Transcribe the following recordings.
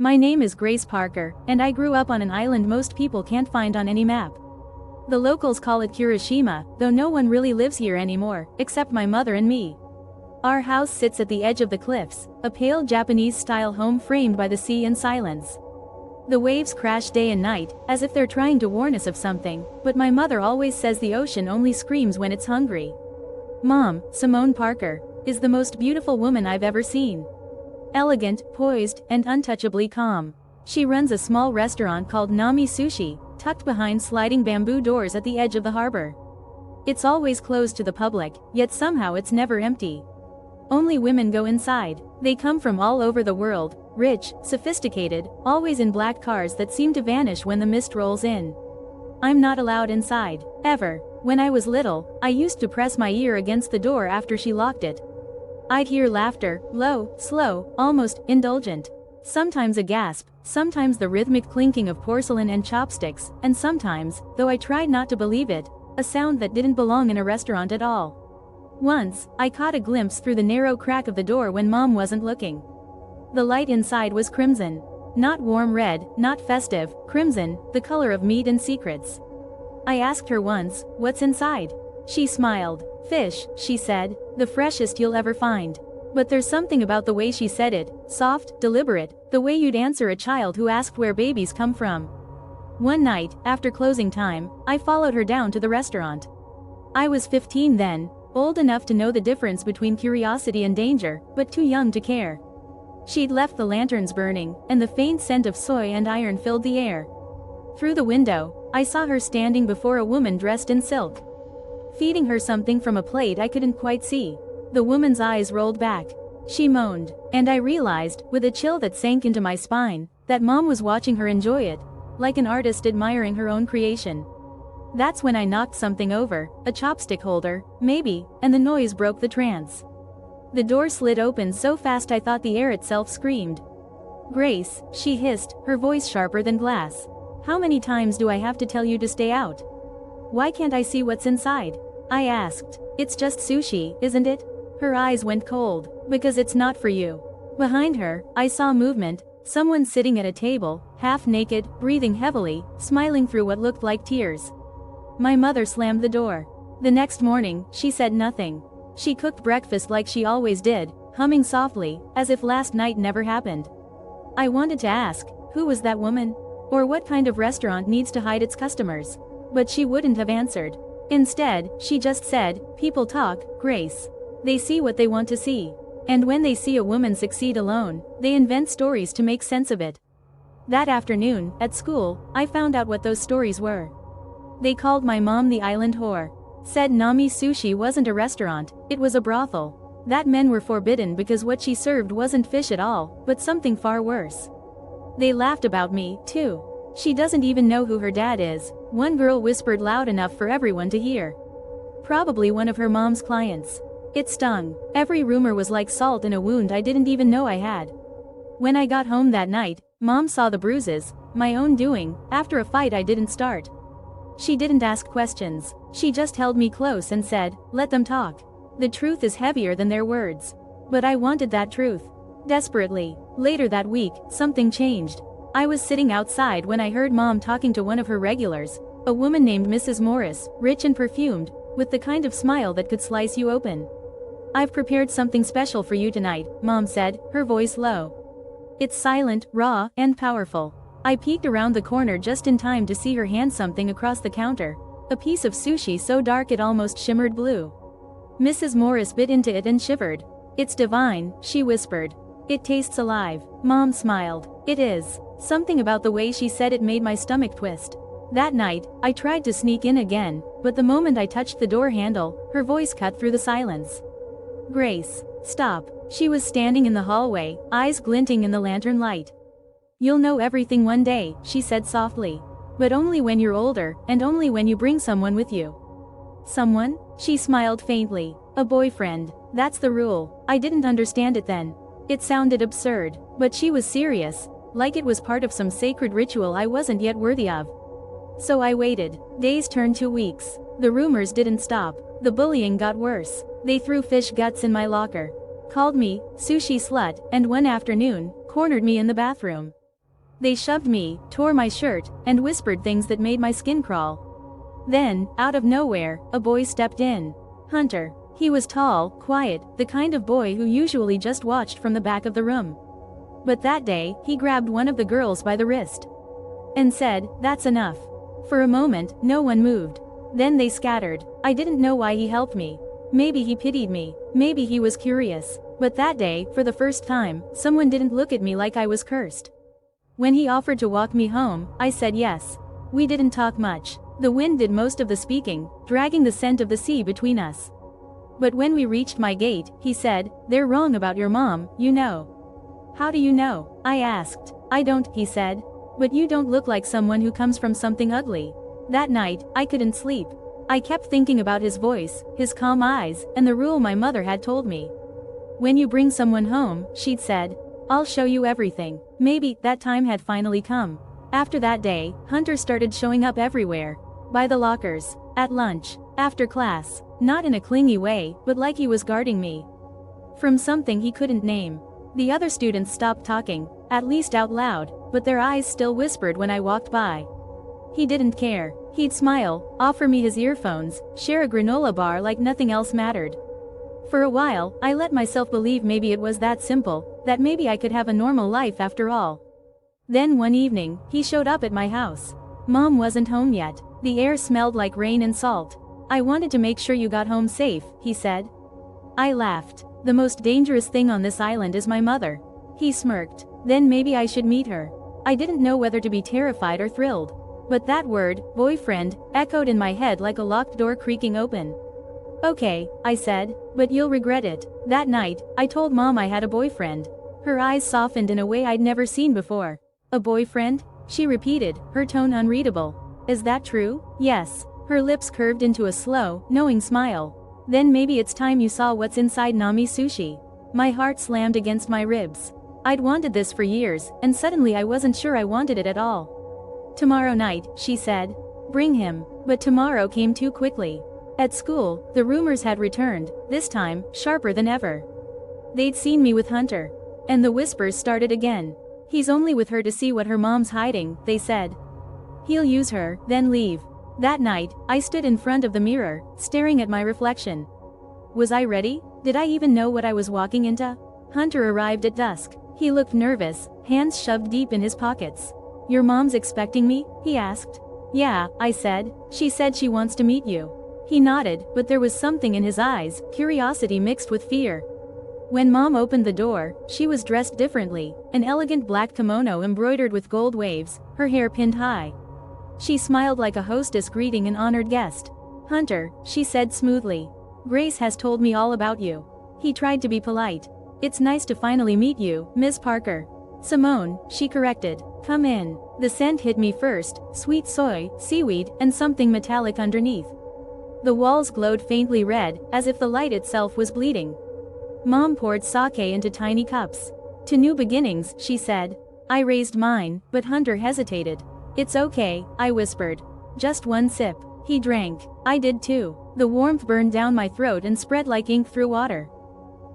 My name is Grace Parker, and I grew up on an island most people can't find on any map. The locals call it Kirishima, though no one really lives here anymore, except my mother and me. Our house sits at the edge of the cliffs, a pale Japanese-style home framed by the sea and silence. The waves crash day and night, as if they're trying to warn us of something, but my mother always says the ocean only screams when it's hungry. Mom, Simone Parker, is the most beautiful woman I've ever seen. Elegant, poised, and untouchably calm. She runs a small restaurant called Nami Sushi, tucked behind sliding bamboo doors at the edge of the harbor. It's always closed to the public, yet somehow it's never empty. Only women go inside. They come from all over the world, rich, sophisticated, always in black cars that seem to vanish when the mist rolls in. I'm not allowed inside, ever. When I was little, I used to press my ear against the door after she locked it. I'd hear laughter, low, slow, almost indulgent. Sometimes a gasp, sometimes the rhythmic clinking of porcelain and chopsticks, and sometimes, though I tried not to believe it, a sound that didn't belong in a restaurant at all. Once, I caught a glimpse through the narrow crack of the door when Mom wasn't looking. The light inside was crimson. Not warm red, not festive, crimson, the color of meat and secrets. I asked her once, "What's inside?" She smiled. "Fish," she said, "the freshest you'll ever find." But there's something about the way she said it, soft, deliberate, the way you'd answer a child who asked where babies come from. One night, after closing time, I followed her down to the restaurant. I was 15 then, old enough to know the difference between curiosity and danger, but too young to care. She'd left the lanterns burning, and the faint scent of soy and iron filled the air. Through the window, I saw her standing before a woman dressed in silk. Feeding her something from a plate I couldn't quite see. The woman's eyes rolled back. She moaned, and I realized, with a chill that sank into my spine, that Mom was watching her enjoy it, like an artist admiring her own creation. That's when I knocked something over, a chopstick holder, maybe, and the noise broke the trance. The door slid open so fast I thought the air itself screamed. "Grace," she hissed, her voice sharper than glass. "How many times do I have to tell you to stay out? Why can't I see what's inside?" I asked. "It's just sushi, isn't it?" Her eyes went cold. "Because it's not for you." Behind her, I saw movement, someone sitting at a table, half naked, breathing heavily, smiling through what looked like tears. My mother slammed the door. The next morning, she said nothing. She cooked breakfast like she always did, humming softly, as if last night never happened. I wanted to ask, who was that woman? Or what kind of restaurant needs to hide its customers? But she wouldn't have answered. Instead, she just said, "People talk, Grace. They see what they want to see. And when they see a woman succeed alone, they invent stories to make sense of it." That afternoon, at school, I found out what those stories were. They called my mom the island whore. Said Nami Sushi wasn't a restaurant, it was a brothel. That men were forbidden because what she served wasn't fish at all, but something far worse. They laughed about me, too. "She doesn't even know who her dad is," one girl whispered loud enough for everyone to hear. Probably one of her mom's clients. It stung. Every rumor was like salt in a wound I didn't even know I had. When I got home that night, Mom saw the bruises, my own doing, after a fight I didn't start. She didn't ask questions. She just held me close and said, "Let them talk. The truth is heavier than their words." But I wanted that truth. Desperately. Later that week, something changed. I was sitting outside when I heard Mom talking to one of her regulars, a woman named Mrs. Morris, rich and perfumed, with the kind of smile that could slice you open. "I've prepared something special for you tonight," Mom said, her voice low. "It's silent, raw, and powerful." I peeked around the corner just in time to see her hand something across the counter, a piece of sushi so dark it almost shimmered blue. Mrs. Morris bit into it and shivered. "It's divine," she whispered. "It tastes alive." Mom smiled. "It is." Something about the way she said it made my stomach twist. That night, I tried to sneak in again, but the moment I touched the door handle, her voice cut through the silence. "Grace, stop." She was standing in the hallway, eyes glinting in the lantern light. "You'll know everything one day," she said softly. "But only when you're older, and only when you bring someone with you." "Someone?" She smiled faintly. "A boyfriend. That's the rule." I didn't understand it then. It sounded absurd, but she was serious, like it was part of some sacred ritual I wasn't yet worthy of. So I waited. Days turned to weeks. The rumors didn't stop. The bullying got worse. They threw fish guts in my locker, called me sushi slut, and one afternoon, cornered me in the bathroom. They shoved me, tore my shirt, and whispered things that made my skin crawl. Then, out of nowhere, a boy stepped in. Hunter. He was tall, quiet, the kind of boy who usually just watched from the back of the room. But that day, he grabbed one of the girls by the wrist and said, "That's enough." For a moment, no one moved. Then they scattered. I didn't know why he helped me. Maybe he pitied me. Maybe he was curious. But that day, for the first time, someone didn't look at me like I was cursed. When he offered to walk me home, I said yes. We didn't talk much. The wind did most of the speaking, dragging the scent of the sea between us. But when we reached my gate, he said, "They're wrong about your mom, you know." "How do you know?" I asked. "I don't," he said. "But you don't look like someone who comes from something ugly." That night, I couldn't sleep. I kept thinking about his voice, his calm eyes, and the rule my mother had told me. "When you bring someone home," she'd said, "I'll show you everything." Maybe that time had finally come. After that day, Hunter started showing up everywhere. By the lockers, at lunch, after class, not in a clingy way, but like he was guarding me from something he couldn't name. The other students stopped talking, at least out loud, but their eyes still whispered when I walked by. He didn't care. He'd smile, offer me his earphones, share a granola bar like nothing else mattered. For a while, I let myself believe maybe it was that simple, that maybe I could have a normal life after all. Then one evening, he showed up at my house. Mom wasn't home yet. The air smelled like rain and salt. "I wanted to make sure you got home safe," he said. I laughed. "The most dangerous thing on this island is my mother." He smirked. "Then maybe I should meet her." I didn't know whether to be terrified or thrilled. But that word, boyfriend, echoed in my head like a locked door creaking open. "Okay," I said, "but you'll regret it." That night, I told Mom I had a boyfriend. Her eyes softened in a way I'd never seen before. "A boyfriend?" she repeated, her tone unreadable. "Is that true?" "Yes." Her lips curved into a slow, knowing smile. "Then maybe it's time you saw what's inside Nami Sushi." My heart slammed against my ribs. I'd wanted this for years, and suddenly I wasn't sure I wanted it at all. "Tomorrow night," she said. "Bring him." But tomorrow came too quickly. At school, the rumors had returned, this time, sharper than ever. They'd seen me with Hunter. And the whispers started again. "He's only with her to see what her mom's hiding," they said. "He'll use her, then leave." That night, I stood in front of the mirror, staring at my reflection. Was I ready? Did I even know what I was walking into? Hunter arrived at dusk. He looked nervous, hands shoved deep in his pockets. "Your mom's expecting me?" he asked. "Yeah," I said. "She said she wants to meet you." He nodded, but there was something in his eyes, curiosity mixed with fear. When Mom opened the door, she was dressed differently, an elegant black kimono embroidered with gold waves, her hair pinned high. She smiled like a hostess greeting an honored guest. "Hunter," she said smoothly. "Grace has told me all about you." He tried to be polite. "It's nice to finally meet you, Ms. Parker." "Simone," she corrected. "Come in." The scent hit me first, sweet soy, seaweed, and something metallic underneath. The walls glowed faintly red, as if the light itself was bleeding. Mom poured sake into tiny cups. "To new beginnings," she said. I raised mine, but Hunter hesitated. "It's okay," I whispered. "Just one sip." He drank. I did too. The warmth burned down my throat and spread like ink through water.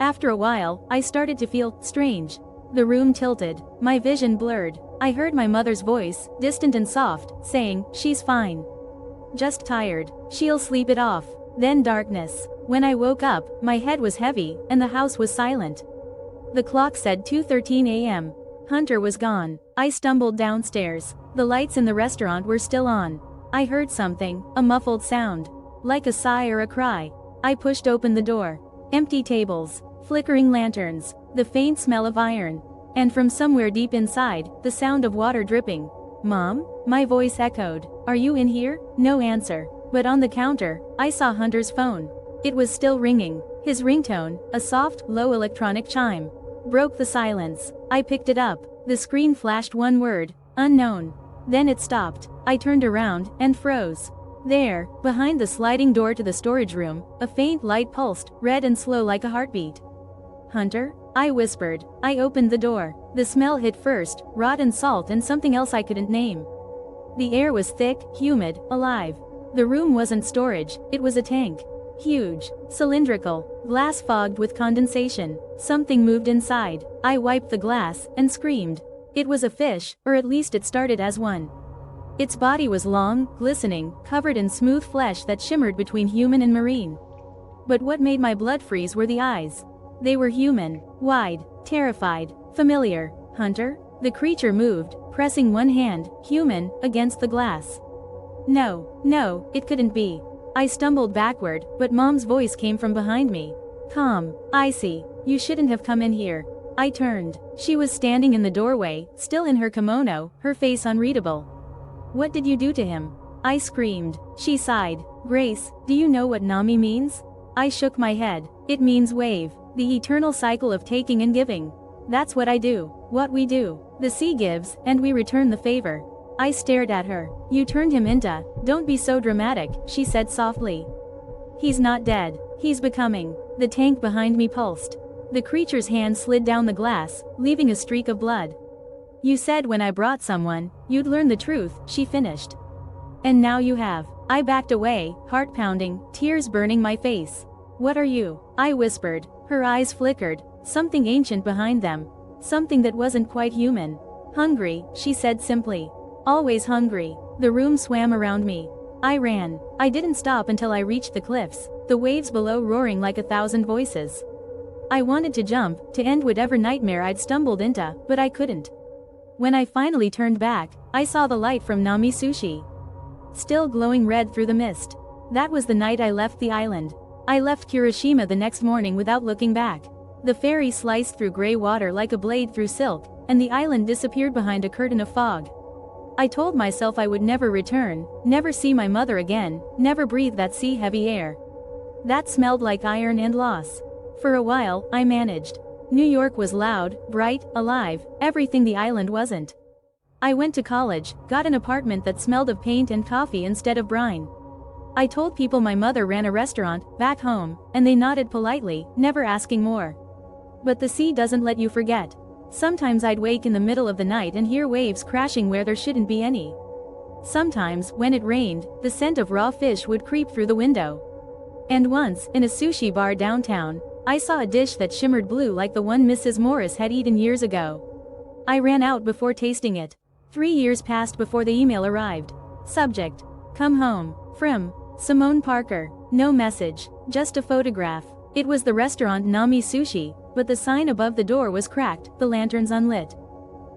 After a while, I started to feel strange. The room tilted. My vision blurred. I heard my mother's voice, distant and soft, saying, "She's fine. Just tired. She'll sleep it off." Then darkness. When I woke up, my head was heavy, and the house was silent. The clock said 2:13 a.m. Hunter was gone. I stumbled downstairs. The lights in the restaurant were still on. I heard something, a muffled sound. Like a sigh or a cry. I pushed open the door. Empty tables. Flickering lanterns. The faint smell of iron. And from somewhere deep inside, the sound of water dripping. "Mom?" My voice echoed. "Are you in here?" No answer. But on the counter, I saw Hunter's phone. It was still ringing. His ringtone, a soft, low electronic chime, broke the silence. I picked it up. The screen flashed one word, "Unknown." Then it stopped. I turned around, and froze. There, behind the sliding door to the storage room, a faint light pulsed, red and slow like a heartbeat. "Hunter?" I whispered. I opened the door. The smell hit first, rot and salt and something else I couldn't name. The air was thick, humid, alive. The room wasn't storage, it was a tank. Huge, cylindrical, glass fogged with condensation. Something moved inside. I wiped the glass, and screamed. It was a fish, or at least it started as one. Its body was long, glistening, covered in smooth flesh that shimmered between human and marine. But what made my blood freeze were the eyes. They were human, wide, terrified, familiar. Hunter? The creature moved, pressing one hand, human, against the glass. No, it couldn't be. I stumbled backward, but Mom's voice came from behind me. Calm, icy. You shouldn't have come in here. I turned. She was standing in the doorway, still in her kimono, her face unreadable. What did you do to him? I screamed. She sighed. Grace, do you know what Nami means? I shook my head. It means wave, the eternal cycle of taking and giving. That's what I do, what we do. The sea gives, and we return the favor. I stared at her. You turned him into. Don't be so dramatic, she said softly. He's not dead. He's becoming. The tank behind me pulsed. The creature's hand slid down the glass, leaving a streak of blood. You said when I brought someone, you'd learn the truth, she finished. And now you have. I backed away, heart pounding, tears burning my face. What are you? I whispered. Her eyes flickered, something ancient behind them. Something that wasn't quite human. Hungry, she said simply. Always hungry. The room swam around me. I ran. I didn't stop until I reached the cliffs, the waves below roaring like 1,000 voices. I wanted to jump, to end whatever nightmare I'd stumbled into, but I couldn't. When I finally turned back, I saw the light from Nami Sushi, still glowing red through the mist. That was the night I left the island. I left Kirishima the next morning without looking back. The ferry sliced through gray water like a blade through silk, and the island disappeared behind a curtain of fog. I told myself I would never return, never see my mother again, never breathe that sea-heavy air. That smelled like iron and loss. For a while, I managed. New York was loud, bright, alive, everything the island wasn't. I went to college, got an apartment that smelled of paint and coffee instead of brine. I told people my mother ran a restaurant, back home, and they nodded politely, never asking more. But the sea doesn't let you forget. Sometimes I'd wake in the middle of the night and hear waves crashing where there shouldn't be any. Sometimes, when it rained, the scent of raw fish would creep through the window. And once, in a sushi bar downtown, I saw a dish that shimmered blue like the one Mrs. Morris had eaten years ago. I ran out before tasting it. 3 years passed before the email arrived. Subject: Come home. From Simone Parker. No message, just a photograph. It was the restaurant Nami Sushi, but the sign above the door was cracked, the lanterns unlit.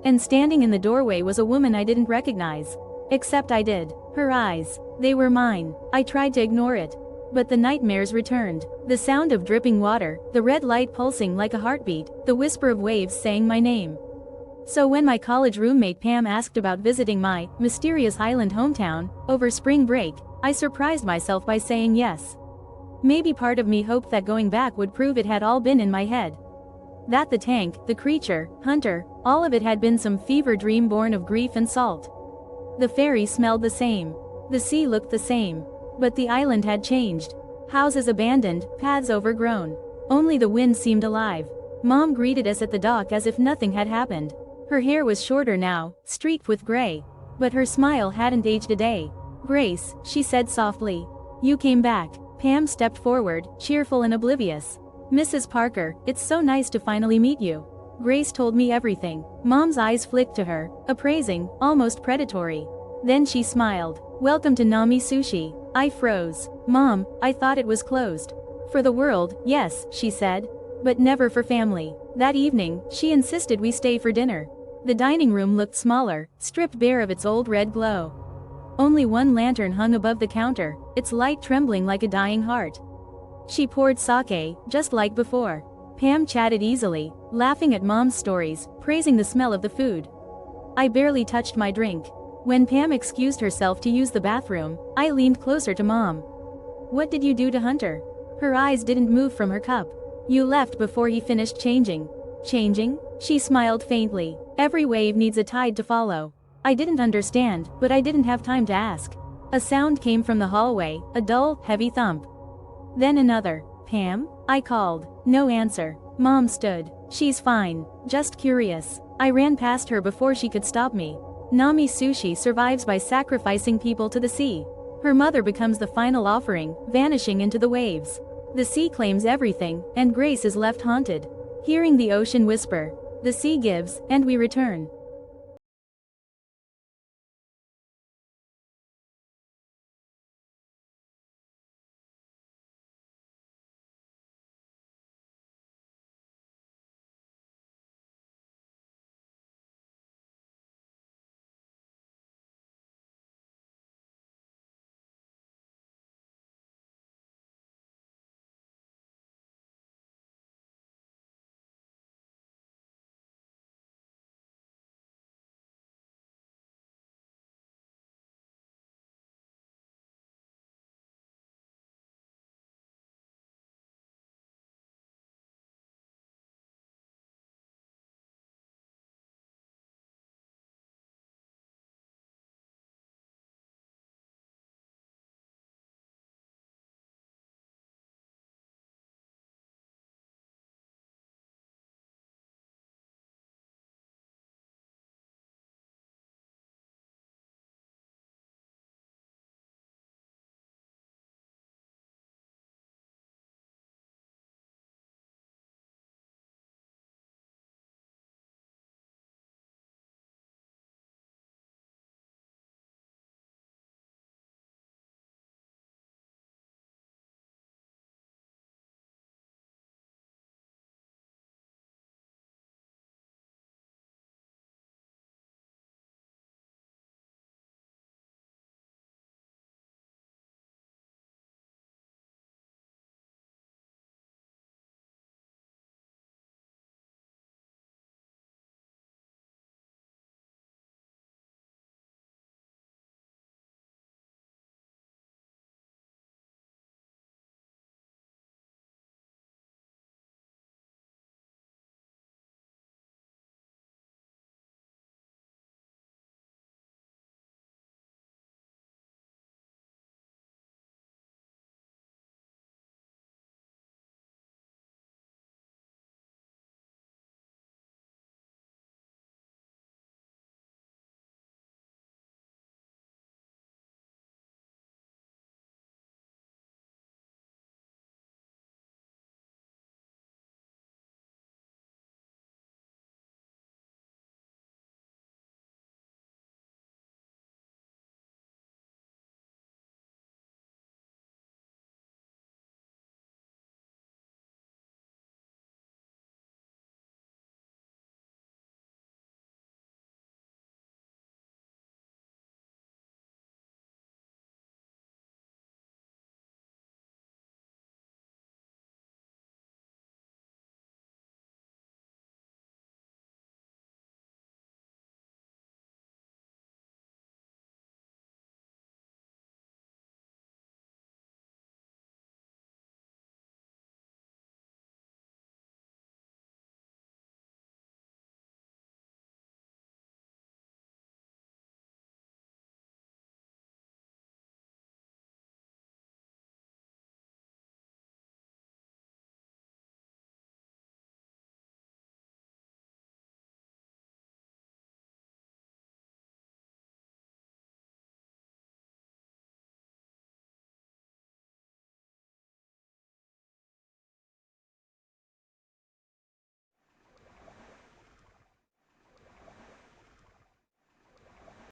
And standing in the doorway was a woman I didn't recognize. Except I did. Her eyes. They were mine. I tried to ignore it. But the nightmares returned. The sound of dripping water, the red light pulsing like a heartbeat, the whisper of waves saying my name. So when my college roommate Pam asked about visiting my mysterious island hometown over spring break, I surprised myself by saying yes. Maybe part of me hoped that going back would prove it had all been in my head. That the tank, the creature, Hunter, all of it had been some fever dream born of grief and salt. The ferry smelled the same. The sea looked the same. But the island had changed. Houses abandoned, paths overgrown. Only the wind seemed alive. Mom greeted us at the dock as if nothing had happened. Her hair was shorter now, streaked with gray. But her smile hadn't aged a day. Grace, she said softly. You came back. Pam stepped forward, cheerful and oblivious. Mrs. Parker, it's so nice to finally meet you. Grace told me everything. Mom's eyes flicked to her, appraising, almost predatory. Then she smiled. Welcome to Nami Sushi. I froze. Mom, I thought it was closed. For the world, yes, she said. But never for family. That evening, she insisted we stay for dinner. The dining room looked smaller, stripped bare of its old red glow. Only one lantern hung above the counter, its light trembling like a dying heart. She poured sake, just like before. Pam chatted easily, laughing at Mom's stories, praising the smell of the food. I barely touched my drink. When Pam excused herself to use the bathroom, I leaned closer to Mom. What did you do to Hunter? Her eyes didn't move from her cup. You left before he finished changing. Changing? She smiled faintly. Every wave needs a tide to follow. I didn't understand, but I didn't have time to ask. A sound came from the hallway, a dull, heavy thump. Then another. Pam? I called. No answer. Mom stood. She's fine. Just curious. I ran past her before she could stop me. Nami Sushi survives by sacrificing people to the sea. Her mother becomes the final offering, vanishing into the waves. The sea claims everything, and Grace is left haunted. Hearing the ocean whisper, the sea gives, and we return.